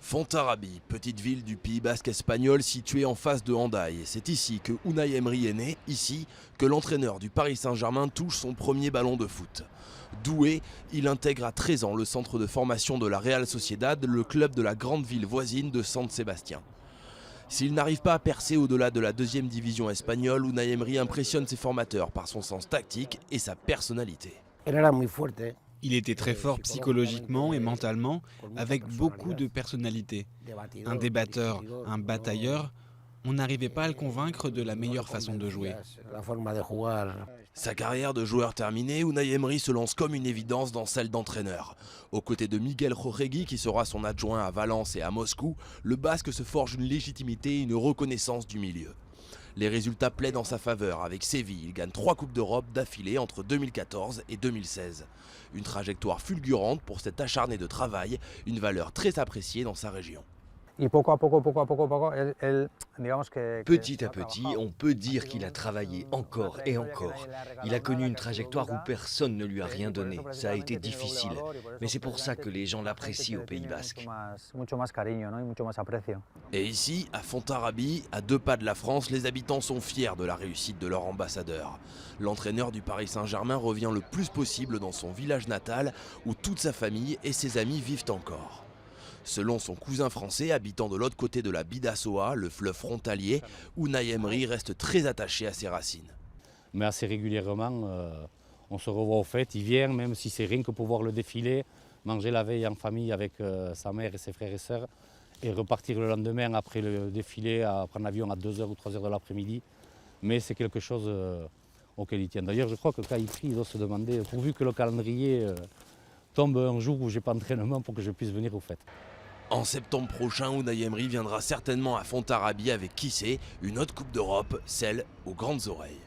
Fontarrabie, petite ville du Pays basque espagnol située en face de Hendaye. C'est ici que Unai Emery est né, ici que l'entraîneur du Paris Saint-Germain touche son premier ballon de foot. Doué, il intègre à 13 ans le centre de formation de la Real Sociedad, le club de la grande ville voisine de San Sébastien. S'il n'arrive pas à percer au-delà de la deuxième division espagnole, Unai Emery impressionne ses formateurs par son sens tactique et sa personnalité. Il était très fort psychologiquement et mentalement, avec beaucoup de personnalité. Un débatteur, un batailleur, on n'arrivait pas à le convaincre de la meilleure façon de jouer. Sa carrière de joueur terminée, Unai Emery se lance comme une évidence dans celle d'entraîneur. Aux côtés de Miguel Jorregui, qui sera son adjoint à Valence et à Moscou, le Basque se forge une légitimité et une reconnaissance du milieu. Les résultats plaident en sa faveur. Avec Séville, il gagne 3 Coupes d'Europe d'affilée entre 2014 et 2016. Une trajectoire fulgurante pour cet acharné de travail, une valeur très appréciée dans sa région. Petit à petit, on peut dire qu'il a travaillé encore et encore. Il a connu une trajectoire où personne ne lui a rien donné. Ça a été difficile, mais c'est pour ça que les gens l'apprécient au Pays basque. Et ici, à Fontarrabie, à 2 pas de la France, les habitants sont fiers de la réussite de leur ambassadeur. L'entraîneur du Paris Saint-Germain revient le plus possible dans son village natal où toute sa famille et ses amis vivent encore. Selon son cousin français habitant de l'autre côté de la Bidassoa, le fleuve frontalier, Unai Emery reste très attaché à ses racines. Mais assez régulièrement, on se revoit aux fêtes, il vient, même si c'est rien que pour voir le défilé, manger la veille en famille avec sa mère et ses frères et sœurs, et repartir le lendemain après le défilé, à prendre l'avion à 2h ou 3h de l'après-midi. Mais c'est quelque chose auquel il tient. D'ailleurs, je crois que quand il prie, il doit se demander, pourvu que le calendrier tombe un jour où je n'ai pas d'entraînement pour que je puisse venir aux fêtes. En septembre prochain, Unai Emery viendra certainement à Fontarrabie avec, qui sait, une autre Coupe d'Europe, celle aux grandes oreilles.